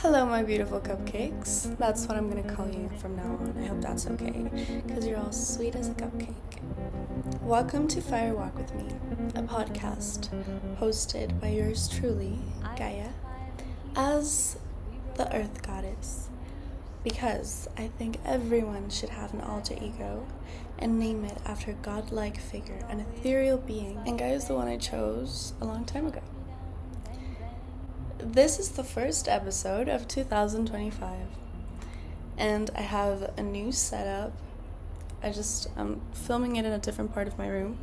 Hello, my beautiful cupcakes. That's what I'm gonna call you from now on. I hope that's okay, because you're all sweet as a cupcake. Welcome to Firewalk with Me, a podcast hosted by yours truly, Gaia, as the Earth Goddess, because I think everyone should have an alter ego and name it after a godlike figure, an ethereal being, and Gaia is the one I chose a long time ago. This is the first episode of 2025, and I have a new setup. I'm filming it in a different part of my room.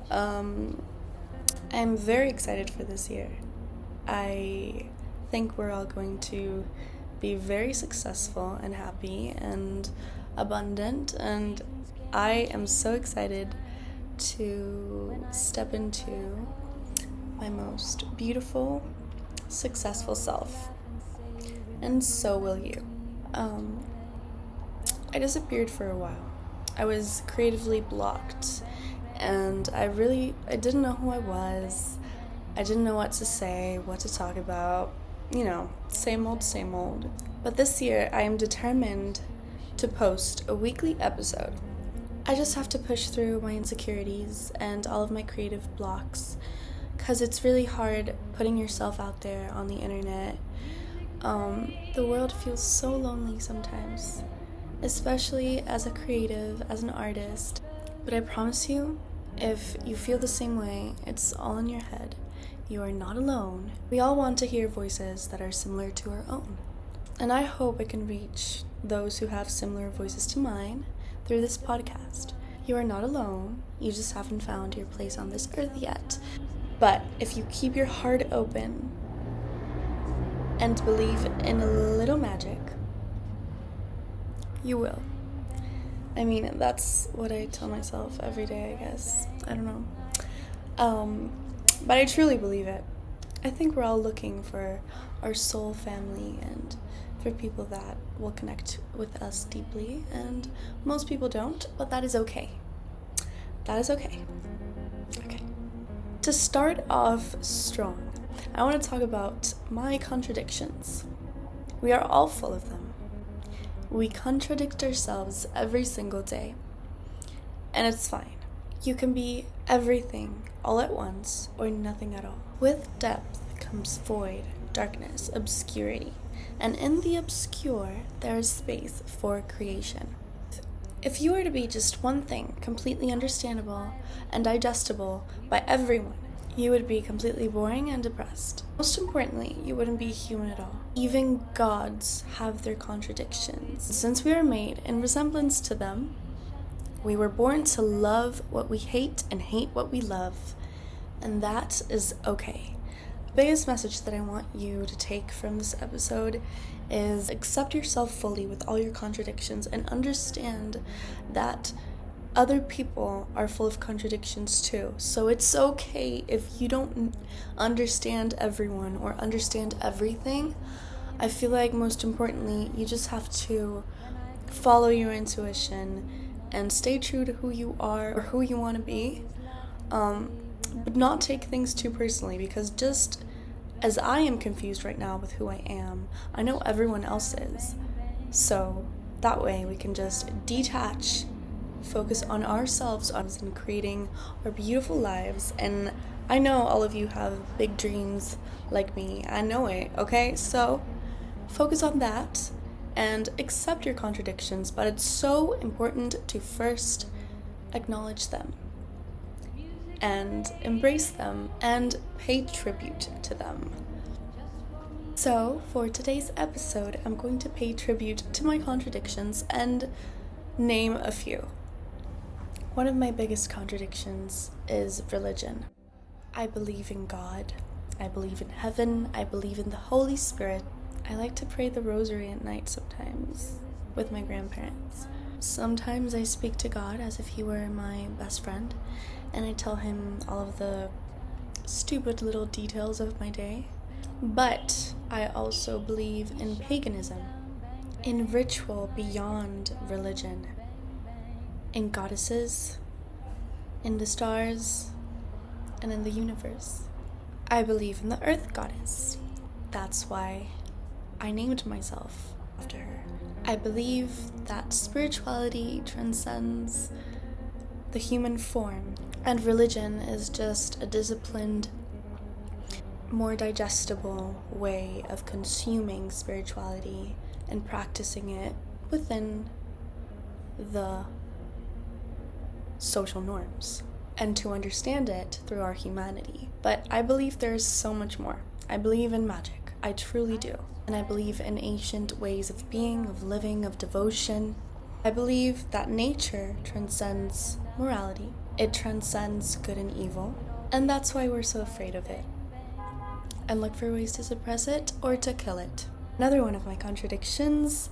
I'm very excited for this year. I think we're all going to be very successful and happy and abundant, and I am so excited to step into my most beautiful, successful self, and so will you. I disappeared for a while. I was creatively blocked, and I didn't know who I was. I didn't know what to say, what to talk about, same old. But this year I am determined to post a weekly episode. I just have to push through my insecurities and all of my creative blocks, because it's really hard putting yourself out there on the internet. The world feels so lonely sometimes, especially as a creative, as an artist. But I promise you, if you feel the same way, it's all in your head. You are not alone. We all want to hear voices that are similar to our own. And I hope I can reach those who have similar voices to mine through this podcast. You are not alone. You just haven't found your place on this earth yet. But if you keep your heart open and believe in a little magic, you will. I mean, that's what I tell myself every day, I guess. I don't know. But I truly believe it. I think we're all looking for our soul family and for people that will connect with us deeply, and most people don't, but that is okay. That is okay. Okay. To start off strong, I want to talk about my contradictions. We are all full of them. We contradict ourselves every single day, and it's fine. You can be everything all at once or nothing at all. With depth comes void, darkness, obscurity, and in the obscure there is space for creation. If you were to be just one thing, completely understandable and digestible by everyone, you would be completely boring and depressed. Most importantly, you wouldn't be human at all. Even gods have their contradictions. Since we are made in resemblance to them, we were born to love what we hate and hate what we love, and that is okay. The biggest message that I want you to take from this episode is accept yourself fully with all your contradictions and understand that other people are full of contradictions too. So it's okay if you don't understand everyone or understand everything. I feel like most importantly, you just have to follow your intuition and stay true to who you are or who you want to be, but not take things too personally, because just as I am confused right now with who I am, I know everyone else is. So that way we can just detach, focus on ourselves and creating our beautiful lives. And I know all of you have big dreams like me. I know it, okay? So focus on that and accept your contradictions, but it's so important to first acknowledge them and embrace them and pay tribute to them. So for today's episode, I'm going to pay tribute to my contradictions and name a few. One of my biggest contradictions is religion. I believe in God. I believe in heaven. I believe in the Holy Spirit. I like to pray the rosary at night sometimes with my grandparents. Sometimes I speak to God as if he were my best friend, and I tell him all of the stupid little details of my day. But I also believe in paganism, in ritual beyond religion, in goddesses, in the stars, and in the universe. I believe in the Earth Goddess. That's why I named myself after her. I believe that spirituality transcends the human form, and religion is just a disciplined, more digestible way of consuming spirituality and practicing it within the social norms, and to understand it through our humanity. But I believe there's so much more. I believe in magic. I truly do. And I believe in ancient ways of being, of living, of devotion. I believe that nature transcends morality. It transcends good and evil. And that's why we're so afraid of it and look for ways to suppress it or to kill it. Another one of my contradictions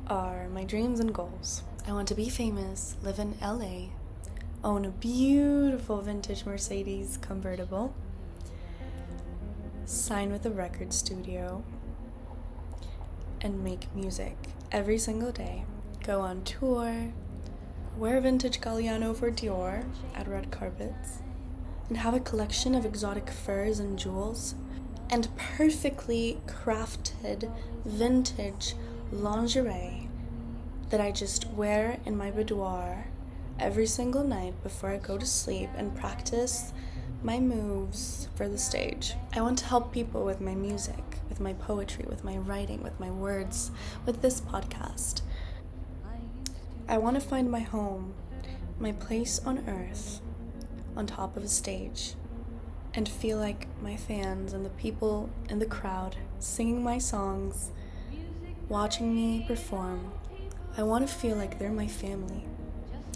are my dreams and goals. I want to be famous, live in LA, own a beautiful vintage Mercedes convertible, sign with a record studio, and make music every single day, go on tour, wear vintage Galliano for Dior at red carpets, and have a collection of exotic furs and jewels, and perfectly crafted vintage lingerie that I just wear in my boudoir every single night before I go to sleep and practice my moves for the stage. I want to help people with my music, with my poetry, with my writing, with my words, with this podcast. I want to find my home, my place on earth, on top of a stage, and feel like my fans and the people in the crowd singing my songs, watching me perform, I want to feel like they're my family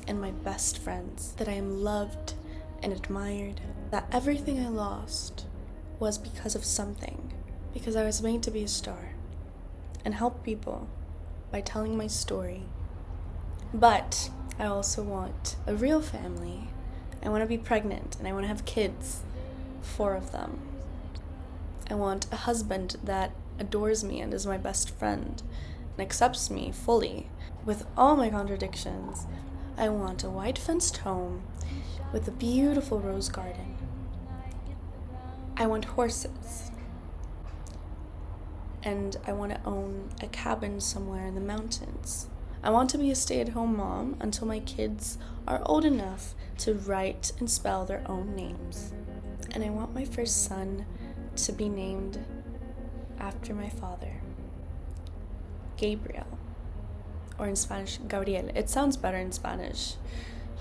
and my best friends, that I am loved and admired, that everything I lost was because of something, because I was made to be a star and help people by telling my story. But I also want a real family. I want to be pregnant and I want to have kids, 4 of them. I want a husband that adores me and is my best friend and accepts me fully with all my contradictions. I want a white fenced home with a beautiful rose garden. I want horses. And I want to own a cabin somewhere in the mountains. I want to be a stay-at-home mom until my kids are old enough to write and spell their own names. And I want my first son to be named after my father, Gabriel, or in Spanish, Gabriel. It sounds better in Spanish,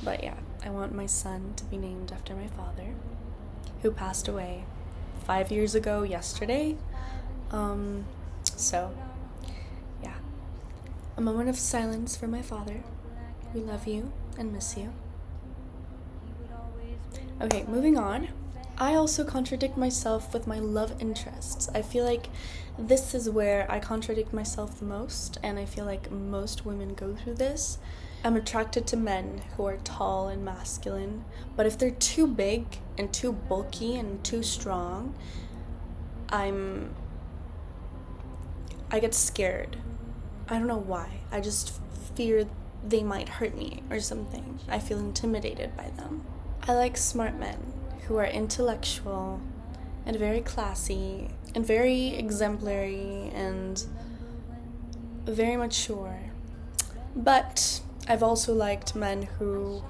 but yeah, I want my son to be named after my father, who passed away 5 years ago yesterday. So yeah, a moment of silence for my father. We love you and miss you. Okay, moving on. I also contradict myself with my love interests. I feel like this is where I contradict myself the most, and I feel like most women go through this. I'm attracted to men who are tall and masculine, but if they're too big and too bulky and too strong, I get scared. I don't know why. I just fear they might hurt me or something. I feel intimidated by them. I like smart men who are intellectual and very classy and very exemplary and very mature. But I've also liked men who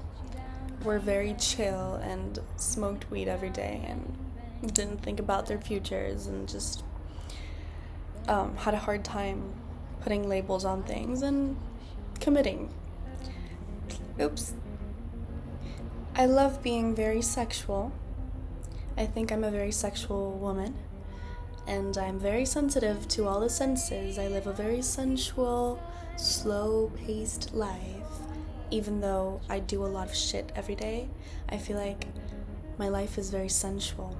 were very chill and smoked weed every day and didn't think about their futures and just had a hard time putting labels on things and committing. Oops. I love being very sexual. I think I'm a very sexual woman, and I'm very sensitive to all the senses. I live a very sensual, slow-paced life. Even though I do a lot of shit every day, I feel like my life is very sensual.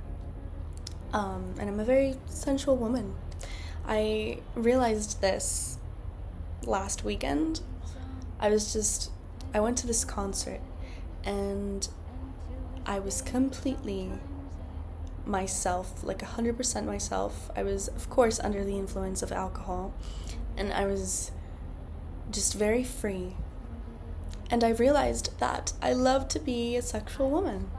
And I'm a very sensual woman. I realized this last weekend. I went to this concert, and I was completely myself, like 100% myself. I was, of course, under the influence of alcohol, and I was just very free. And I realized that I love to be a sexual woman,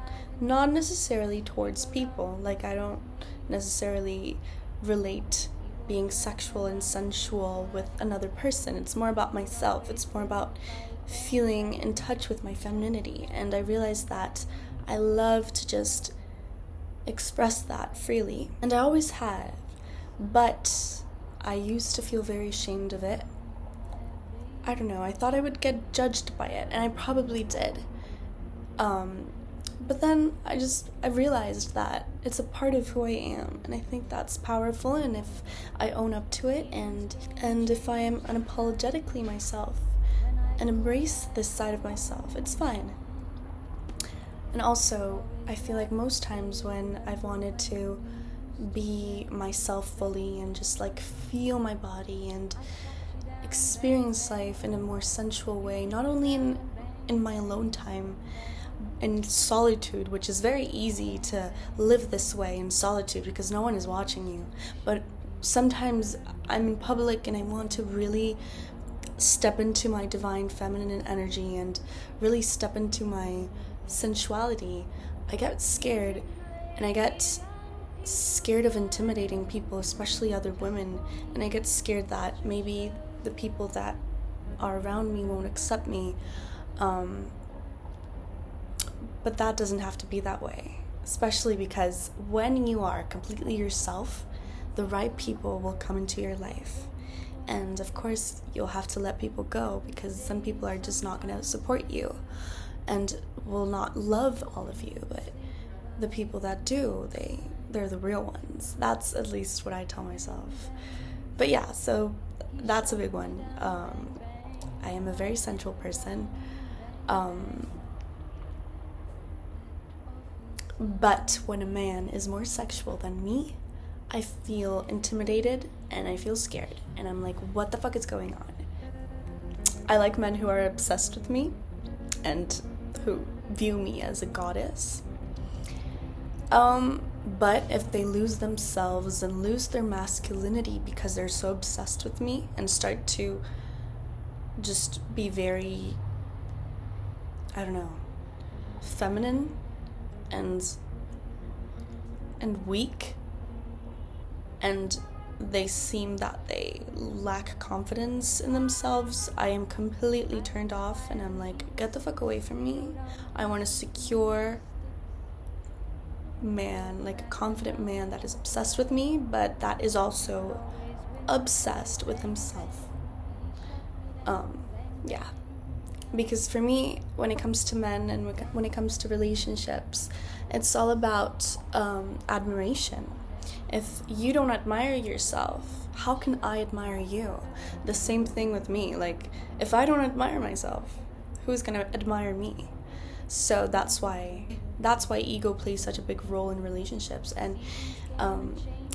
not necessarily towards people. Like, I don't necessarily relate being sexual and sensual with another person. It's more about myself. It's more about feeling in touch with my femininity. And I realized that I love to just express that freely. And I always have. But I used to feel very ashamed of it. I don't know, I thought I would get judged by it, and I probably did. But then I realized that it's a part of who I am, and I think that's powerful, and if I own up to it, and if I am unapologetically myself, and embrace this side of myself, it's fine. And also, I feel like most times when I've wanted to be myself fully and just like feel my body and experience life in a more sensual way, not only in my alone time, in solitude, which is very easy to live this way in solitude because no one is watching you, but sometimes I'm in public and I want to really step into my divine feminine energy and really step into my sensuality. I get scared, and I get scared of intimidating people, especially other women, and I get scared that maybe the people that are around me won't accept me, but that doesn't have to be that way, especially because when you are completely yourself, the right people will come into your life, and of course you'll have to let people go because some people are just not going to support you and will not love all of you, but the people that do, they're the real ones. That's at least what I tell myself. But yeah, so that's a big one. I am a very sensual person. But when a man is more sexual than me, I feel intimidated and I feel scared. And I'm like, what the fuck is going on? I like men who are obsessed with me and who view me as a goddess. But if they lose themselves and lose their masculinity because they're so obsessed with me and start to just be very, I don't know, feminine and weak, and they seem that they lack confidence in themselves, I am completely turned off, and I'm like, get the fuck away from me. I want a secure man, like a confident man that is obsessed with me, but that is also obsessed with himself. Yeah. Because for me, when it comes to men and when it comes to relationships, it's all about admiration. If you don't admire yourself, how can I admire you? The same thing with me. Like, if I don't admire myself, who's gonna admire me? So that's why ego plays such a big role in relationships, and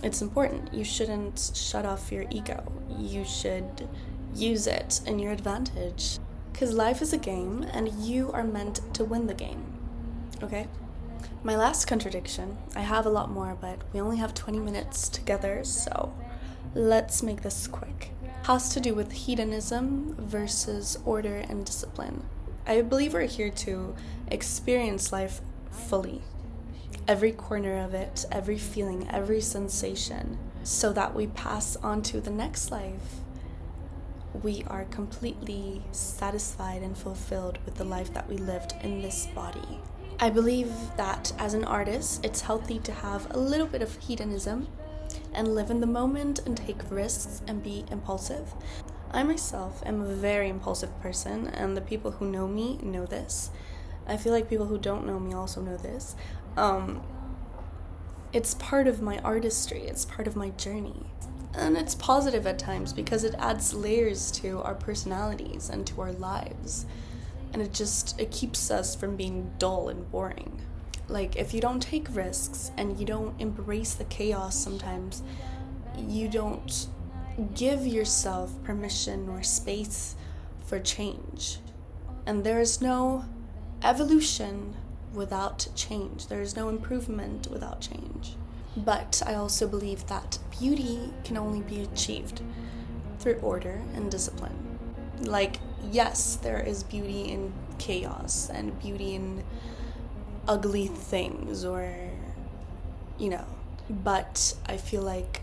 it's important. You shouldn't shut off your ego. You should use it in your advantage. Because life is a game, and you are meant to win the game. Okay? My last contradiction, I have a lot more, but we only have 20 minutes together, so let's make this quick. Has to do with hedonism versus order and discipline. I believe we're here to experience life fully. Every corner of it, every feeling, every sensation, so that we pass on to the next life. We are completely satisfied and fulfilled with the life that we lived in this body. I believe that as an artist, it's healthy to have a little bit of hedonism and live in the moment and take risks and be impulsive. I myself am a very impulsive person, and the people who know me know this. I feel like people who don't know me also know this. It's part of my artistry, it's part of my journey. And it's positive at times because it adds layers to our personalities and to our lives. And it keeps us from being dull and boring. Like, if you don't take risks and you don't embrace the chaos sometimes, you don't give yourself permission or space for change. And there is no evolution without change. There is no improvement without change. But I also believe that beauty can only be achieved through order and discipline. Like, yes, there is beauty in chaos and beauty in ugly things, or, but I feel like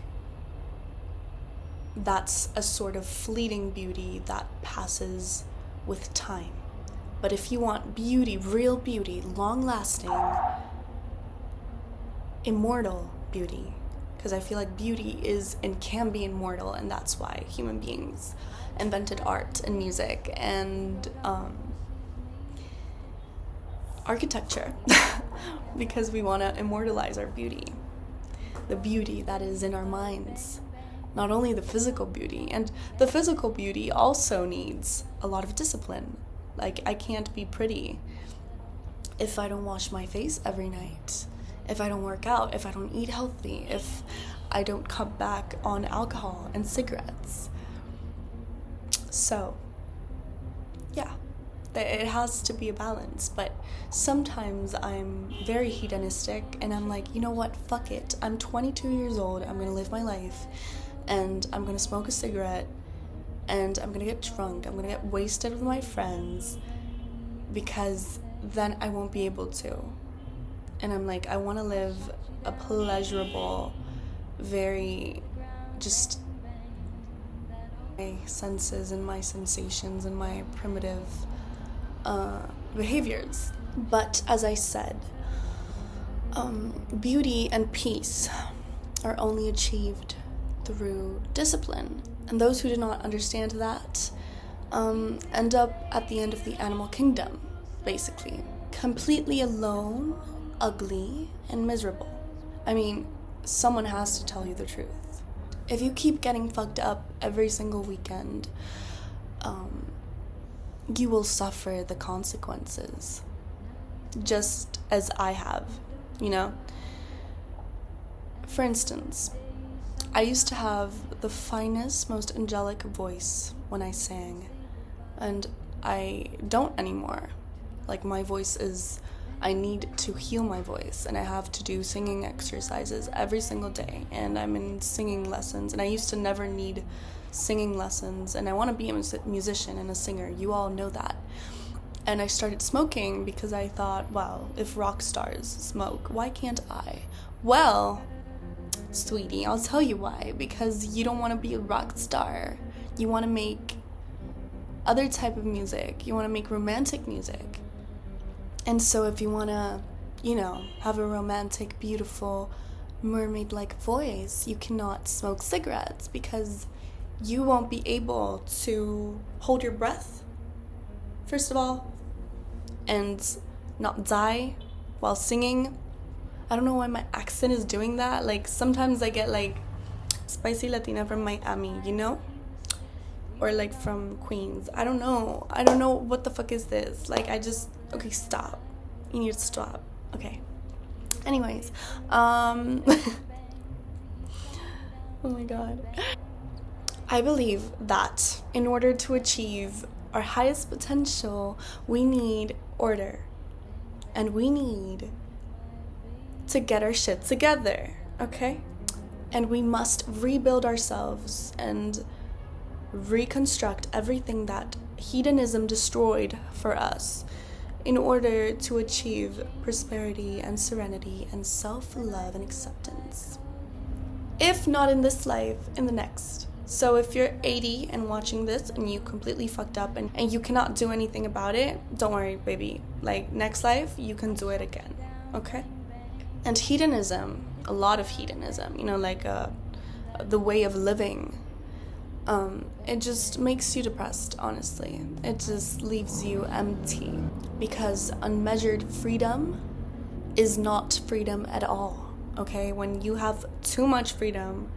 that's a sort of fleeting beauty that passes with time. But if you want beauty, real beauty, long-lasting, immortal beauty, because I feel like beauty is and can be immortal, and that's why human beings invented art and music and architecture, because we want to immortalize our beauty, the beauty that is in our minds, not only the physical beauty. And the physical beauty also needs a lot of discipline. Like, I can't be pretty if I don't wash my face every night, if I don't work out, if I don't eat healthy, if I don't cut back on alcohol and cigarettes. So, yeah, it has to be a balance. But sometimes I'm very hedonistic and I'm like, you know what, fuck it. I'm 22 years old, I'm gonna live my life, and I'm gonna smoke a cigarette, and I'm gonna get drunk, I'm gonna get wasted with my friends, because then I won't be able to. And I'm like, I want to live a pleasurable, very just my senses and my sensations and my primitive behaviors. But as I said, beauty and peace are only achieved through discipline. And those who do not understand that end up at the end of the animal kingdom, basically. Completely alone, ugly, and miserable. I mean, someone has to tell you the truth. If you keep getting fucked up every single weekend, you will suffer the consequences. Just as I have, you know? For instance, I used to have the finest, most angelic voice when I sang, and I don't anymore. Like, my voice is, I need to heal my voice, and I have to do singing exercises every single day, and I'm in singing lessons, and I used to never need singing lessons, and I want to be a musician and a singer, you all know that. And I started smoking because I thought, well, if rock stars smoke, why can't I? Well, sweetie, I'll tell you why. Because you don't want to be a rock star. You want to make other type of music. You want to make romantic music. And so if you want to, you know, have a romantic, beautiful, mermaid-like voice, you cannot smoke cigarettes because you won't be able to hold your breath, first of all, and not die while singing. I don't know why my accent is doing that. Like, sometimes I get like spicy Latina from Miami, you know? Or like from Queens. I don't know what the fuck is this. Like, okay, stop. You need to stop. Okay. Anyways, oh my god. I believe that in order to achieve our highest potential, we need order. And we need to get our shit together, okay? And we must rebuild ourselves and reconstruct everything that hedonism destroyed for us in order to achieve prosperity and serenity and self-love and acceptance. If not in this life, in the next. So if you're 80 and watching this and you completely fucked up and you cannot do anything about it, don't worry, baby. Like, next life, you can do it again, okay? And hedonism, a lot of hedonism, you know, like the way of living, it just makes you depressed, honestly. It just leaves you empty because unmeasured freedom is not freedom at all, okay? When you have too much freedom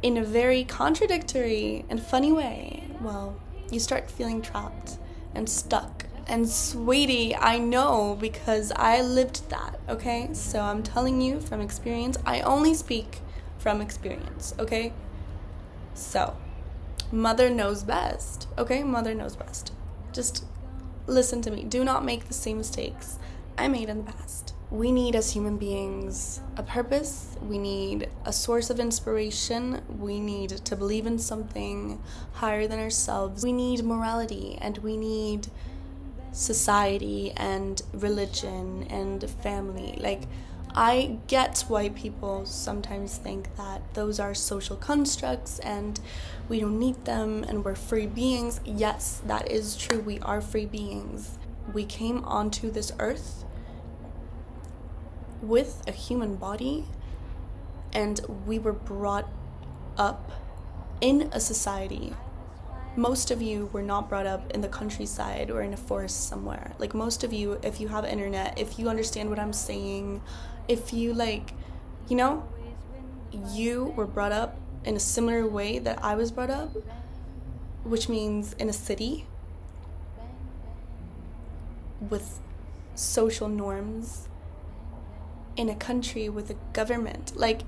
in a very contradictory and funny way, well, you start feeling trapped and stuck. And sweetie, I know because I lived that, okay? So I'm telling you from experience. I only speak from experience, okay? So, mother knows best, okay? Mother knows best. Just listen to me. Do not make the same mistakes I made in the past. We need, as human beings, a purpose. We need a source of inspiration. We need to believe in something higher than ourselves. We need morality, and we need society and religion and family. Like, I get why people sometimes think that those are social constructs and we don't need them and we're free beings. Yes, that is true. We are free beings. We came onto this earth with a human body, and we were brought up in a society. Most of you were not brought up in the countryside or in a forest somewhere. Like, most of you, if you have internet, if you understand what I'm saying, if you you were brought up in a similar way that I was brought up, which means in a city with social norms, in a country with a government. Like,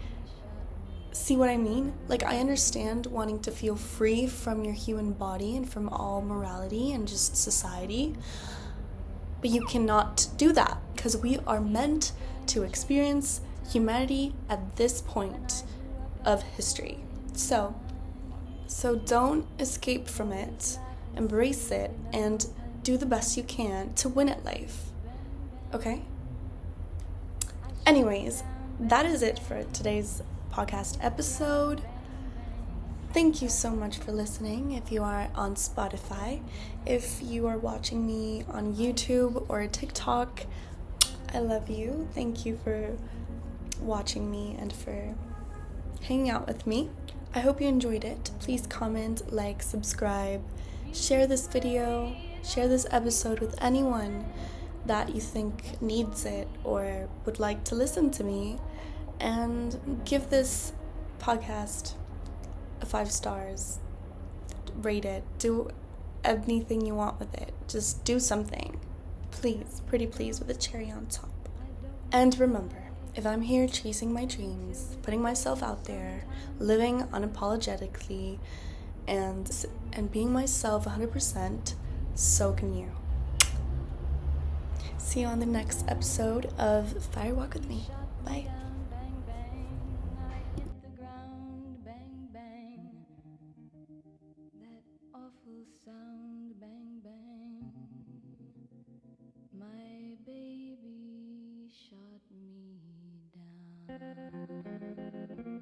see what I mean? Like, I understand wanting to feel free from your human body and from all morality and just society, but you cannot do that because we are meant to experience humanity at this point of history. So don't escape from it, embrace it, and do the best you can to win at life, okay? Anyways, that is it for today's podcast episode. Thank you so much for listening. If you are on Spotify, if you are watching me on YouTube or TikTok, I love you. Thank you for watching me and for hanging out with me. I hope you enjoyed it. Please comment, like, subscribe, share this video, share this episode with anyone that you think needs it or would like to listen to me, and give this podcast a 5 stars. Rate it. Do anything you want with it. Just do something. Please, pretty please, with a cherry on top. And remember, if I'm here chasing my dreams, putting myself out there, living unapologetically, and being myself 100%, so can you. See you on the next episode of Firewalk with Me. Bye. My baby shot me down.